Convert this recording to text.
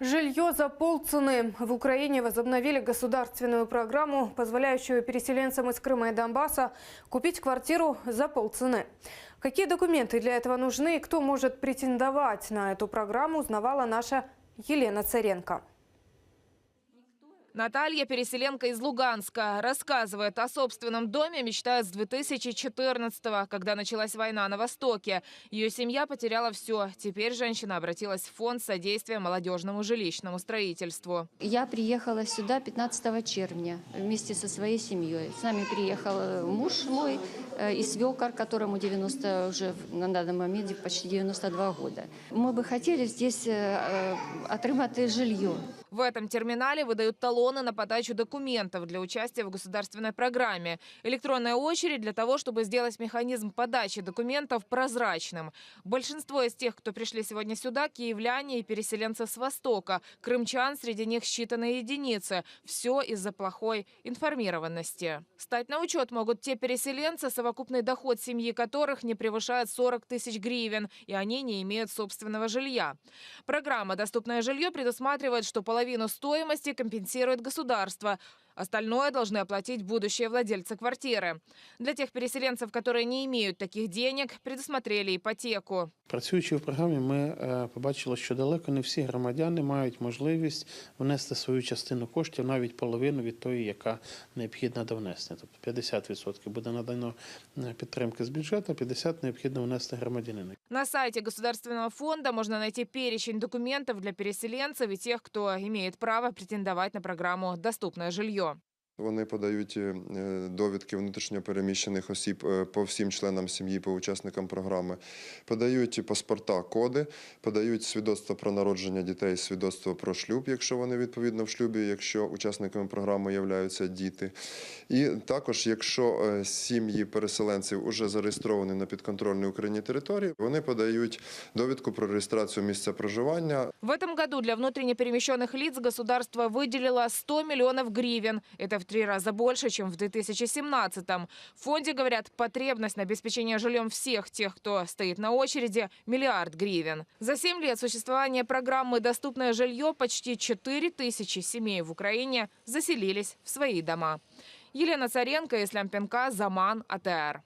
Жилье за полцены. В Украине возобновили государственную программу, позволяющую переселенцам из Крыма и Донбасса купить квартиру за полцены. Какие документы для этого нужны и кто может претендовать на эту программу, узнавала наша Елена Царенко. Наталья, переселенка из Луганска, рассказывает о собственном доме, мечтает с 2014-го, когда началась война на Востоке. Ее семья потеряла все. Теперь женщина обратилась в фонд содействия молодежному жилищному строительству. Я приехала сюда 15 червня вместе со своей семьей. С нами приехал муж мой и свекор, которому 90 уже на данный момент почти 92 года. Мы бы хотели здесь отримать жилье. В этом терминале выдают талоны на подачу документов для участия в государственной программе. Электронная очередь для того, чтобы сделать механизм подачи документов прозрачным. Большинство из тех, кто пришли сегодня сюда, киевляне и переселенцы с Востока. Крымчан среди них считанные единицы. Все из-за плохой информированности. Стать на учет могут те переселенцы, совокупный доход семьи которых не превышает 40 тысяч гривен, и они не имеют собственного жилья. Программа «Доступное жилье» предусматривает, что половину стоимости компенсирует государство. Остальное должны оплатить будущие владельцы квартиры. Для тех переселенцев, которые не имеют таких денег, предусмотрели ипотеку. Працюючи в програмі, ми побачили, що далеко не всі громадяни мають можливість внести свою частину коштів, навіть половину від тої, яка необхідна до внесення. Тобто 50% буде надано підтримки з бюджету, 50% необхідно внести громадянину. На сайте Государственного фонда можно найти перечень документов для переселенцев и тех, кто имеет право претендовать на программу «Доступное жилье». Вони подають довідки внутрішньо переміщених осіб по всім членам сім'ї, по учасникам програми, подають паспорта, коди, подають свідоцтво про народження дітей, свідоцтво про шлюб, якщо вони відповідно в шлюбі, якщо учасниками програми являються діти. І також, якщо сім'ї переселенців вже зареєстровані на підконтрольній Україні території, вони подають довідку про реєстрацію місця проживання. В этом году для внутренне перемещенных лиц государство выделило 100 миллионов гривен. Это в 3 раза больше, чем в 2017-м. В фонде говорят, потребность на обеспечение жильем всех тех, кто стоит на очереди – 1 миллиард гривен. За 7 лет существования программы «Доступное жилье» почти 4000 семей в Украине заселились в свои дома. Елена Царенко, Ислам Пенка, Заман, АТР.